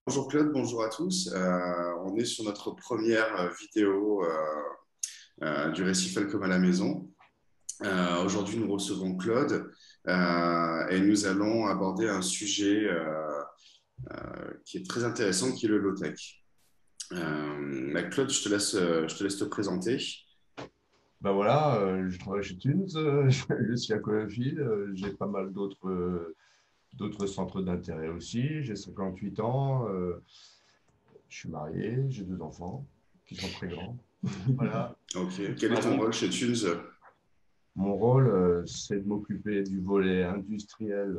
Bonjour Claude, bonjour à tous. On est sur notre première vidéo du récit Falcom à la maison. Aujourd'hui, nous recevons Claude et nous allons aborder un sujet qui est très intéressant, qui est le low-tech. Claude, je te laisse te présenter. Ben voilà, je travaille chez Tunes, je suis aquaphile, j'ai pas mal d'autres centres d'intérêt aussi. J'ai 58 ans, je suis marié, j'ai deux enfants qui sont très grands. Voilà. Ok. Quel est Ah ton bon? rôle chez Tunes? Mon rôle, c'est de m'occuper du volet industriel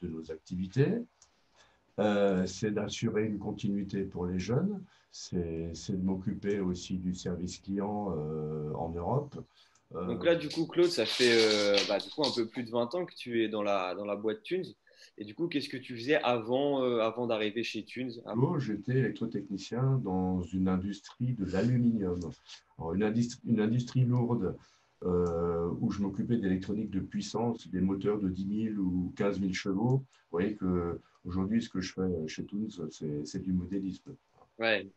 de nos activités. C'est d'assurer une continuité pour les jeunes. C'est de m'occuper aussi du service client en Europe. Donc Euh, là, du coup, Claude, ça fait du coup, un peu plus de 20 ans que tu es dans la boîte Tunes. Et du coup, qu'est-ce que tu faisais avant d'arriver chez Tunes? J'étais électrotechnicien dans une industrie de l'aluminium. Alors, une industrie lourde où je m'occupais d'électronique de puissance, des moteurs de 10 000 ou 15 000 chevaux. Vous voyez qu'aujourd'hui, ce que je fais chez Toons, c'est du modélisme. Ouais.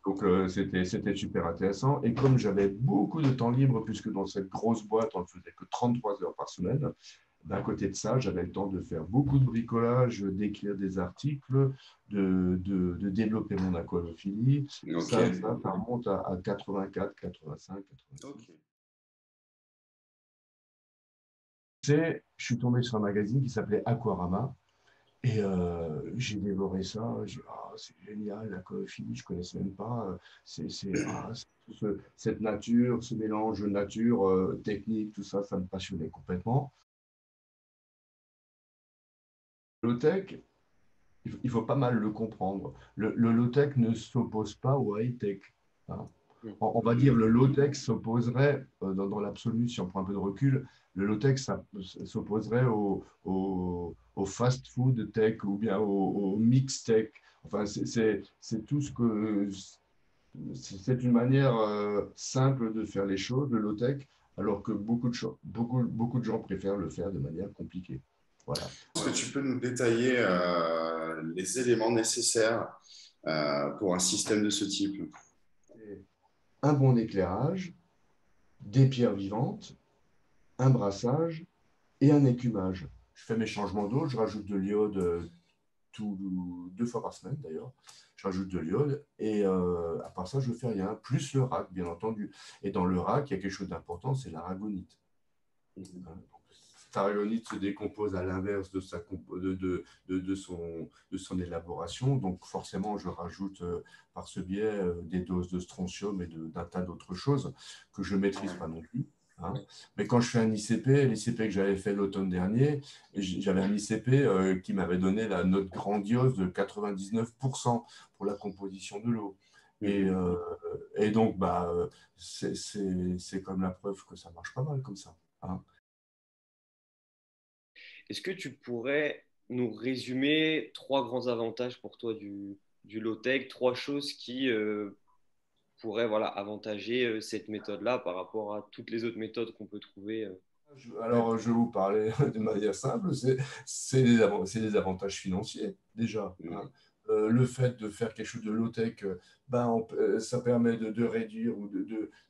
Donc, c'était super intéressant. Et comme j'avais beaucoup de temps libre, puisque dans cette grosse boîte, on ne faisait que 33 heures par semaine, d'un côté de ça, j'avais le temps de faire beaucoup de bricolage, d'écrire des articles, de développer mon aquariophilie. Ok. Ça remonte à 84, 85, 86. Ok. Je suis tombé sur un magazine qui s'appelait Aquarama. Et j'ai dévoré ça. C'est génial, l'aquariophilie, je ne connaissais même pas. Cette nature, ce mélange nature, technique, tout ça, ça me passionnait complètement. Low-tech, il faut pas mal le comprendre. Le low-tech ne s'oppose pas au high-tech, hein. On va dire le low-tech s'opposerait, dans l'absolu, si on prend un peu de recul, le low-tech s'opposerait au fast-food tech ou bien au mix tech. Enfin, c'est tout ce que. C'est une manière simple de faire les choses, le low-tech, alors que beaucoup de gens préfèrent le faire de manière compliquée. Voilà. Est-ce que tu peux nous détailler les éléments nécessaires pour un système de ce type? C'est un bon éclairage, des pierres vivantes, un brassage et un écumage. Je fais mes changements d'eau, je rajoute de l'iode deux fois par semaine d'ailleurs. Je rajoute de l'iode et à part ça, je ne fais rien, plus le rack, bien entendu. Et dans le rack, il y a quelque chose d'important, c'est l'aragonite. Cet aragonite se décompose à l'inverse de son élaboration. Donc forcément, je rajoute par ce biais des doses de strontium et d'un tas d'autres choses que je ne maîtrise pas non plus, hein. Mais quand je fais un ICP, l'ICP que j'avais fait l'automne dernier, j'avais un ICP qui m'avait donné la note grandiose de 99% pour la composition de l'eau. Et, euh, et donc, c'est comme la preuve que ça marche pas mal comme ça, hein. Est-ce que tu pourrais nous résumer trois grands avantages pour toi du low-tech, trois choses qui pourraient avantager cette méthode-là par rapport à toutes les autres méthodes qu'on peut trouver Alors, je vais vous parler de manière simple, c'est des avantages financiers déjà, hein. Le fait de faire quelque chose de low-tech, ça permet de réduire ou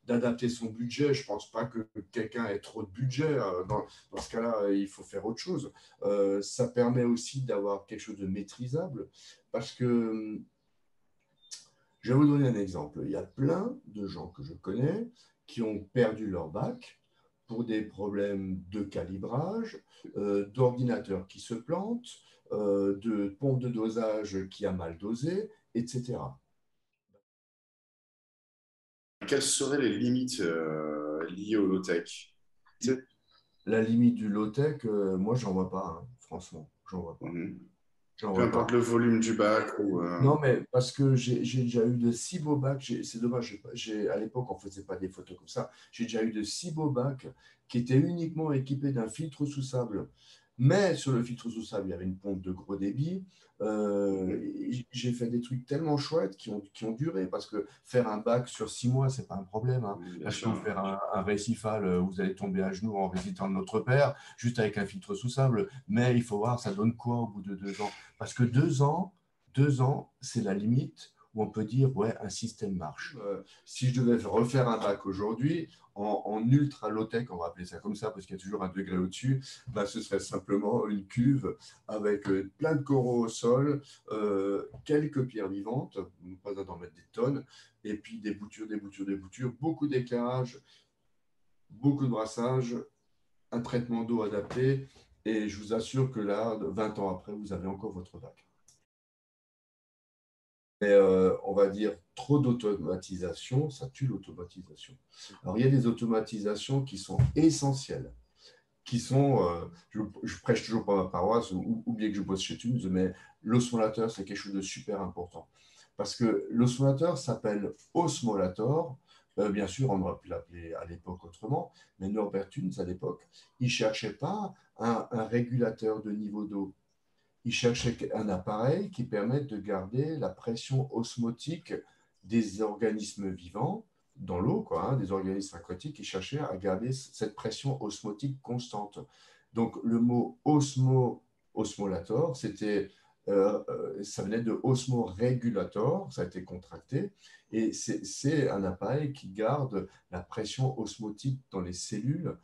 d'adapter son budget. Je ne pense pas que quelqu'un ait trop de budget. Dans ce cas-là, il faut faire autre chose. Ça permet aussi d'avoir quelque chose de maîtrisable parce que, je vais vous donner un exemple. Il y a plein de gens que je connais qui ont perdu leur bac pour des problèmes de calibrage, d'ordinateur qui se plante, de pompe de dosage qui a mal dosé, etc. Quelles seraient les limites liées au low-tech? La limite du low-tech, moi, j'en vois pas, hein, franchement, j'en vois pas. Mhm. J'en Peu vois importe pas. le volume du bac ou Non, mais parce que j'ai déjà eu de si beaux bacs, c'est dommage, à l'époque, on ne faisait pas des photos comme ça. J'ai déjà eu de si beaux bacs qui étaient uniquement équipés d'un filtre sous sable. Mais sur le filtre sous sable, il y avait une pompe de gros débit. J'ai fait des trucs tellement chouettes qui ont duré parce que faire un bac sur 6 mois, c'est pas un problème, hein. bien Là, je peux sûr. vous faire un récifal où vous allez tomber à genoux en récitant de Notre Père, juste avec un filtre sous sable. Mais il faut voir, ça donne quoi au bout de 2 ans? Parce que 2 ans, c'est la limite où on peut dire, ouais, un système marche. Si je devais refaire un bac aujourd'hui, en ultra low-tech, on va appeler ça comme ça, parce qu'il y a toujours un degré au-dessus, ben, ce serait simplement une cuve avec plein de coraux au sol, quelques pierres vivantes, pas besoin d'en mettre des tonnes, et puis des boutures, beaucoup d'éclairage, beaucoup de brassage, un traitement d'eau adapté, et je vous assure que là, 20 ans après, vous avez encore votre bac. Mais on va dire trop d'automatisation, ça tue l'automatisation. Alors, il y a des automatisations qui sont essentielles, qui sont, je prêche toujours pour ma paroisse, ou bien que je bosse chez Tunes, mais l'osmolateur, c'est quelque chose de super important. Parce que l'osmolateur s'appelle osmolator. Bien sûr, on aurait pu l'appeler à l'époque autrement, mais Norbert Tunes, à l'époque, il ne cherchait pas un régulateur de niveau d'eau. Il cherchait un appareil qui permette de garder la pression osmotique des organismes vivants dans l'eau, des organismes aquatiques. Il cherchait à garder cette pression osmotique constante. Donc, le mot osmolator, ça venait de osmoregulator, ça a été contracté, et c'est un appareil qui garde la pression osmotique dans les cellules,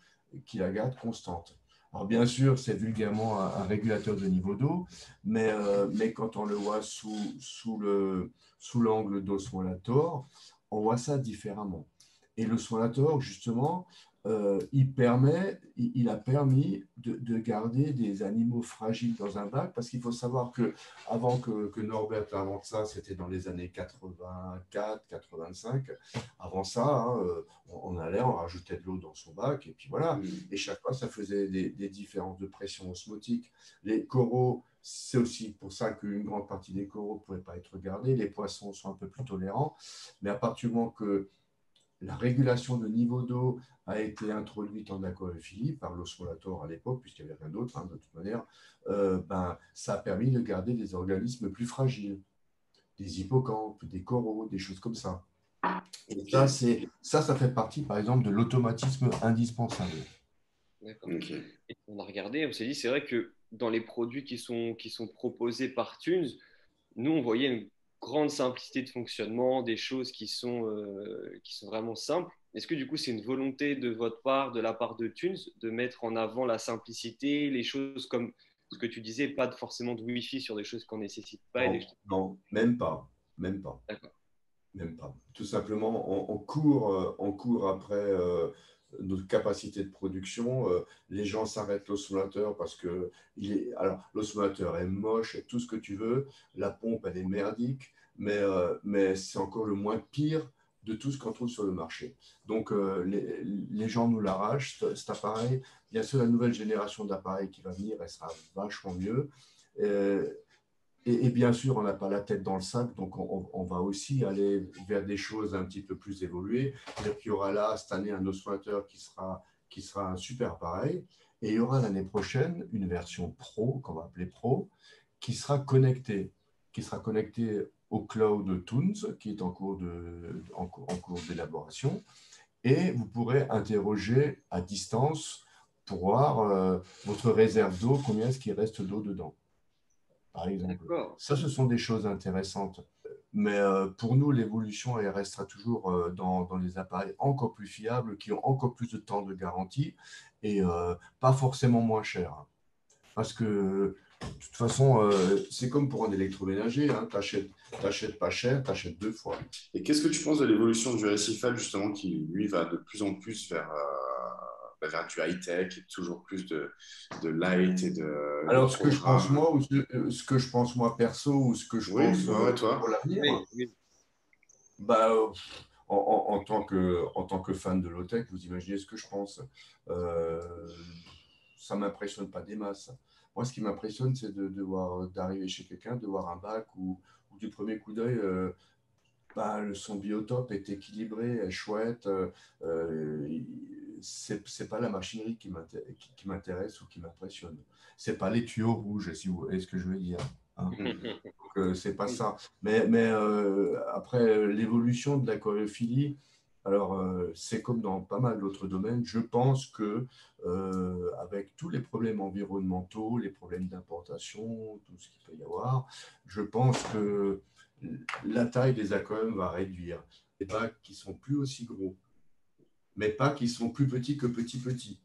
qui la garde constante. Alors bien sûr, c'est vulgairement un régulateur de niveau d'eau, mais quand on le voit sous l'angle d'osmolator, on voit ça différemment. Et l'osmolator, justement, il a permis de garder des animaux fragiles dans un bac, parce qu'il faut savoir qu'avant que Norbert invente ça, c'était dans les années 84, 85. Avant ça, hein, on allait, on rajoutait de l'eau dans son bac, et puis voilà. Et chaque fois, ça faisait des différences de pression osmotique. Les coraux, c'est aussi pour ça qu'une grande partie des coraux ne pouvaient pas être gardés. Les poissons sont un peu plus tolérants. Mais à partir du moment que la régulation de niveau d'eau a été introduite en aquariophilie par l'osmolator à l'époque, puisqu'il n'y avait rien d'autre, hein, de toute manière, ça a permis de garder des organismes plus fragiles, des hippocampes, des coraux, des choses comme ça. Et ça fait partie, par exemple, de l'automatisme indispensable. D'accord. Et on a regardé, on s'est dit, c'est vrai que dans les produits qui sont proposés par Tunes, nous, on voyait une grande simplicité de fonctionnement, des choses qui sont vraiment simples. Est-ce que du coup, c'est une volonté de votre part, de la part de Tunes, de mettre en avant la simplicité, les choses comme ce que tu disais, pas forcément de Wi-Fi sur des choses qu'on ne nécessite pas Non, même pas. Même pas. D'accord. Même pas. Tout simplement, on court après notre capacité de production. Les gens s'arrêtent l'osmolateur parce que alors, l'osmolateur est moche et tout ce que tu veux. La pompe, elle est merdique, mais c'est encore le moins pire de tout ce qu'on trouve sur le marché. Donc, les gens nous l'arrachent, cet appareil. Bien sûr, la nouvelle génération d'appareils qui va venir, elle sera vachement mieux. Et bien sûr, on n'a pas la tête dans le sac, donc on va aussi aller vers des choses un petit peu plus évoluées. C'est-à-dire qu'il y aura là, cette année, un osmolateur qui sera un super appareil. Et il y aura l'année prochaine une version Pro, qu'on va appeler Pro, qui sera connectée au cloud Tunes, qui est en cours d'élaboration. Et vous pourrez interroger à distance pour voir votre réserve d'eau, combien est-ce qu'il reste d'eau dedans, par exemple. Ça, ce sont des choses intéressantes. Mais pour nous, l'évolution, elle restera toujours dans les appareils encore plus fiables, qui ont encore plus de temps de garantie et pas forcément moins cher. Parce que, de toute façon, c'est comme pour un électroménager. Hein, tu n'achètes pas cher, tu achètes 2 fois. Et qu'est-ce que tu penses de l'évolution du récifal, justement, qui, lui, va de plus en plus vers du high-tech et toujours plus de light et de Alors, ce que je pense programme. moi, ou ce que je pense moi perso, ou ce que je pense toi. pour l'avenir, Oui. En tant que fan de low-tech, vous imaginez ce que je pense. Ça ne m'impressionne pas des masses. Moi, ce qui m'impressionne, c'est d'arriver chez quelqu'un, de voir un bac où du premier coup d'œil, son biotope est équilibré, est chouette. C'est pas la machinerie qui m'intéresse ou qui m'impressionne. C'est pas les tuyaux rouges, si vous voyez ce que je veux dire. Hein. Donc, c'est pas ça. Mais après, l'évolution de l'aquariophilie, Alors, c'est comme dans pas mal d'autres domaines. Je pense que avec tous les problèmes environnementaux, les problèmes d'importation, tout ce qu'il peut y avoir, je pense que la taille des aquariums va réduire. Des bacs qui sont plus aussi gros, mais pas qui sont plus petits que petits.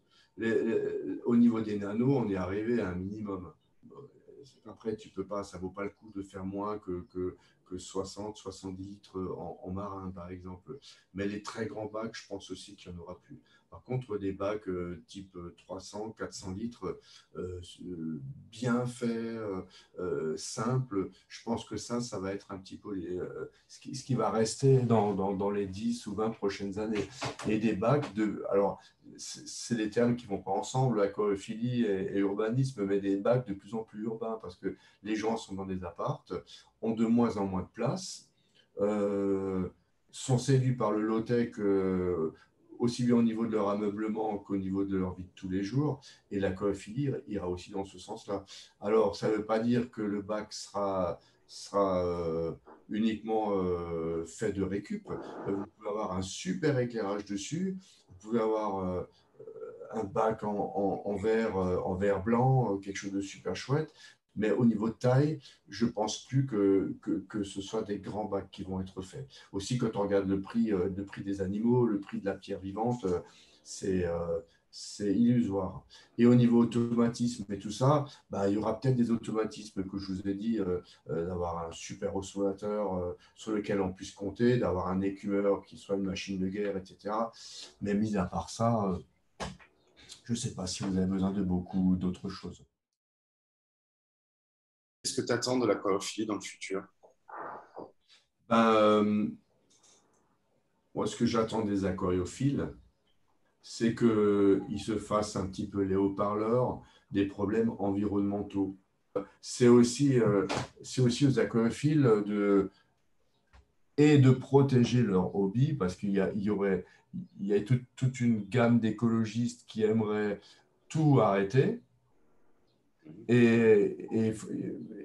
Au niveau des nanos, on est arrivé à un minimum. Après, tu peux pas, ça vaut pas le coup de faire moins que 60, 70 litres en marin, par exemple. Mais les très grands bacs, je pense aussi qu'il n'y en aura plus. Par contre, des bacs type 300, 400 litres, bien faits, simples, je pense que ça va être un petit peu ce qui va rester dans les 10 ou 20 prochaines années. Et des bacs de. Alors, c'est des termes qui ne vont pas ensemble, aquariophilie et urbanisme, mais des bacs de plus en plus urbains, parce que les gens sont dans des appartes, ont de moins en moins de place, euh, sont séduits par le low-tech, aussi bien au niveau de leur ameublement qu'au niveau de leur vie de tous les jours, et l'aquariophilie ira aussi dans ce sens-là. Alors, ça ne veut pas dire que le bac sera uniquement fait de récup. Vous pouvez avoir un super éclairage dessus, vous pouvez avoir un bac en verre blanc, quelque chose de super chouette. Mais au niveau de taille, je ne pense plus que ce soit des grands bacs qui vont être faits. Aussi, quand on regarde le prix des animaux, le prix de la pierre vivante, c'est c'est illusoire. Et au niveau automatisme et tout ça, bah, il y aura peut-être des automatismes que je vous ai dit, d'avoir un super oscillateur sur lequel on puisse compter, d'avoir un écumeur qui soit une machine de guerre, etc. Mais mis à part ça, je ne sais pas si vous avez besoin de beaucoup d'autres choses. Qu'est-ce que tu attends de l'aquariophilie dans le futur? Ben, moi, ce que j'attends des aquariophiles, c'est qu'ils se fassent un petit peu les haut-parleurs des problèmes environnementaux. C'est aussi, c'est aussi aux aquariophiles de protéger leur hobby, parce il y a toute une gamme d'écologistes qui aimeraient tout arrêter. Et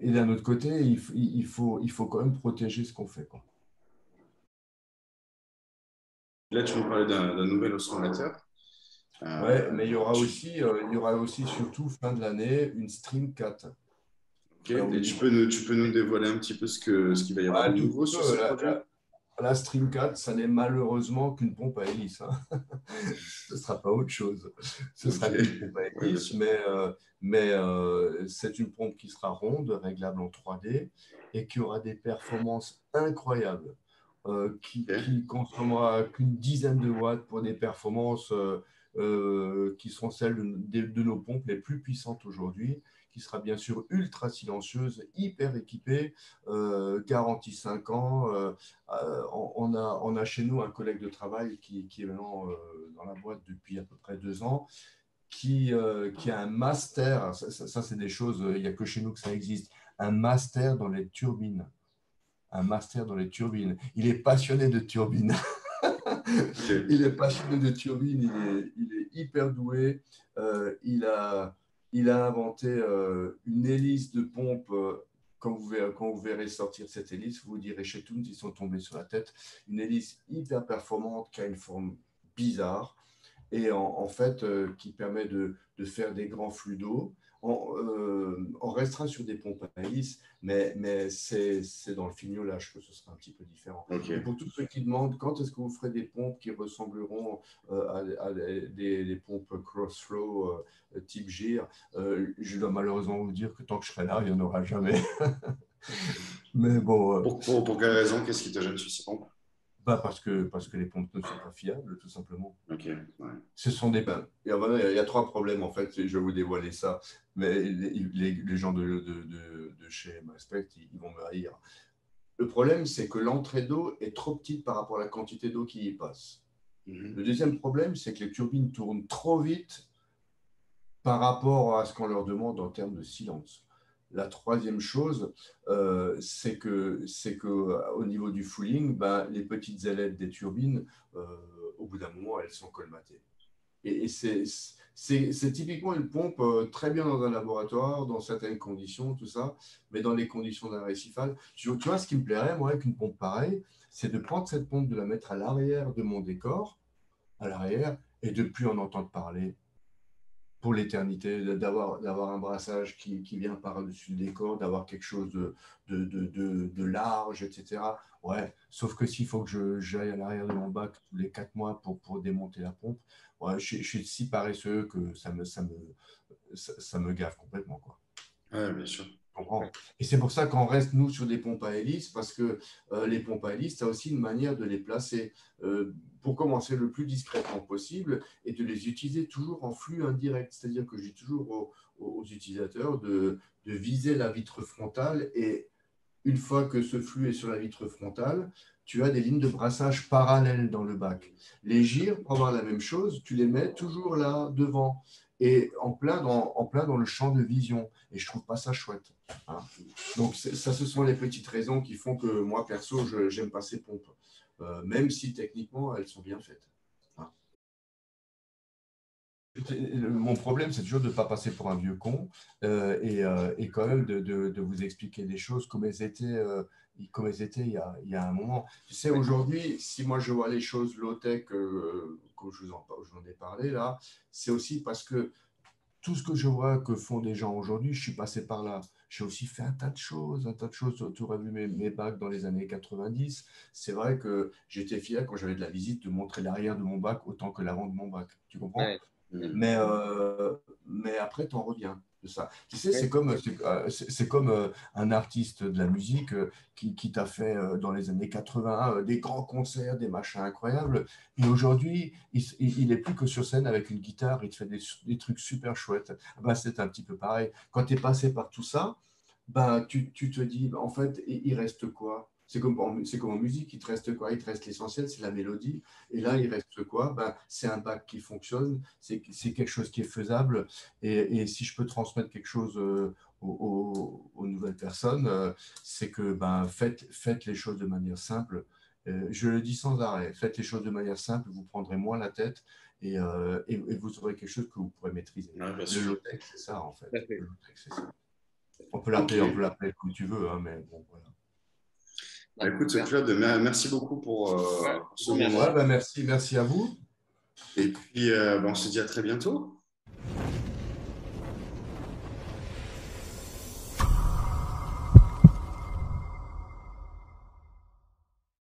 d'un autre côté, il faut quand même protéger ce qu'on fait, quoi. Là, tu me parlais d'un nouvel oscillateur. Ouais, mais il y aura aussi surtout fin de l'année une Stream 4. Ok. Alors, vous Et me dites, tu peux nous dévoiler un petit peu ce qu'il va y avoir ah, de tout nouveau petit sur peu, ces produits? la Stream 4, ça n'est malheureusement qu'une pompe à hélice, hein. Ce ne sera pas autre chose. Ce Ok. sera qu'une pompe à Oui, bien hélice, sûr. mais c'est une pompe qui sera ronde, réglable en 3D et qui aura des performances incroyables, Ok. qui consommera qu'une dizaine de watts pour des performances qui seront celles de nos pompes les plus puissantes aujourd'hui, qui sera bien sûr ultra silencieuse, hyper équipée, garantie 5 ans. On a chez nous un collègue de travail qui est maintenant dans la boîte depuis à peu près 2 ans, qui a un master, ça c'est des choses, il n'y a que chez nous que ça existe, un master dans les turbines. Un master dans les turbines. Il est passionné de turbines. Ok. Il est passionné de turbines, il est hyper doué. Euh, il, a, il a inventé une hélice de pompe. Quand vous verrez sortir cette hélice, vous direz chez Toons, ils sont tombés sur la tête. Une hélice hyper performante qui a une forme bizarre et en fait qui permet de faire des grands flux d'eau. On restera sur des pompes à hélice, mais c'est dans le fignolage que ce sera un petit peu différent. Et Ok. pour tous ceux qui demandent quand est-ce que vous ferez des pompes qui ressembleront à des pompes cross-flow type GIR, je dois malheureusement vous dire que tant que je serai là, il n'y en aura jamais. Mais bon, Pour quelle raison? Qu'est-ce qui te gêne sur ces pompes? bah parce que les pompes ne sont pas fiables, tout simplement. Ok. Ouais. Ce sont des. Ben, il y a trois problèmes en fait, je vais vous dévoiler ça, mais les gens de chez Maspect, ils vont me haïr. Le problème, c'est que l'entrée d'eau est trop petite par rapport à la quantité d'eau qui y passe. Le Mhm. deuxième problème, c'est que les turbines tournent trop vite par rapport à ce qu'on leur demande en termes de silence. La troisième chose, c'est que au niveau du fouling, ben, les petites ailettes des turbines, au bout d'un moment, elles sont colmatées. Et c'est typiquement une pompe très bien dans un laboratoire, dans certaines conditions, tout ça, mais dans les conditions d'un récifal. Tu vois, ce qui me plairait, moi, avec une pompe pareille, c'est de prendre cette pompe, de la mettre à l'arrière de mon décor, à l'arrière, et de plus en entendre parler pour l'éternité, d'avoir un brassage qui vient par-dessus le décor, d'avoir quelque chose de large, etc. Ouais, sauf que s'il faut que j'aille à l'arrière de mon bac tous les 4 mois pour démonter la pompe, ouais, je suis si paresseux que ça me gaffe complètement, quoi. Ouais, bien sûr. Comprends. Et c'est pour ça qu'on reste, nous, sur des pompes à hélice, parce que les pompes à hélice, tu as aussi une manière de les placer pour commencer le plus discrètement possible et de les utiliser toujours en flux indirect. C'est-à-dire que je dis toujours aux utilisateurs de viser la vitre frontale et une fois que ce flux est sur la vitre frontale, tu as des lignes de brassage parallèles dans le bac. Les gires, pour avoir la même chose, tu les mets toujours là devant et en plein dans le champ de vision. Et je trouve pas ça chouette. Hein. Donc ça, ce sont les petites raisons qui font que moi, perso, j'aime pas ces pompes, même si techniquement, elles sont bien faites. Hein. Mon problème, c'est toujours de ne pas passer pour un vieux con et quand même de vous expliquer des choses comme elles étaient il y a un moment. Tu sais, aujourd'hui, si moi je vois les choses low-tech, comme je vous en ai parlé là, c'est aussi parce que tout ce que je vois que font des gens aujourd'hui, je suis passé par là. J'ai aussi fait un tas de choses, un tas de choses. Tu aurais vu mes bacs dans les années 90. C'est vrai que j'étais fier quand j'avais de la visite de montrer l'arrière de mon bac autant que l'avant de mon bac. Tu comprends? Ouais. Mais, mais après, tu en reviens de ça. Tu sais, Ouais. c'est comme un artiste de la musique qui t'a fait dans les années 80 des grands concerts, des machins incroyables. Et aujourd'hui, il est plus que sur scène avec une guitare, il te fait des trucs super chouettes. Ben, c'est un petit peu pareil. Quand tu es passé par tout ça, ben, tu te dis, en fait, il reste quoi? C'est comme en musique, il te reste quoi? Il te reste l'essentiel, c'est la mélodie. Et là, il reste quoi? Ben, c'est un bac qui fonctionne, c'est quelque chose qui est faisable. Et si je peux transmettre quelque chose aux nouvelles personnes, c'est que ben, faites les choses de manière simple. Je le dis sans arrêt, faites les choses de manière simple, vous prendrez moins la tête et vous aurez quelque chose que vous pourrez maîtriser. Ouais, bien Le sûr. low-tech, c'est ça, en fait. Tout à fait. Le low-tech, c'est ça. Ok. On peut l'appeler comme tu veux, hein, mais bon, voilà. Bah, écoute, Claude, merci beaucoup Ouais, pour ce bon, merci. Ouais, moment. bah merci à vous. Et puis, bah, on se dit à très bientôt.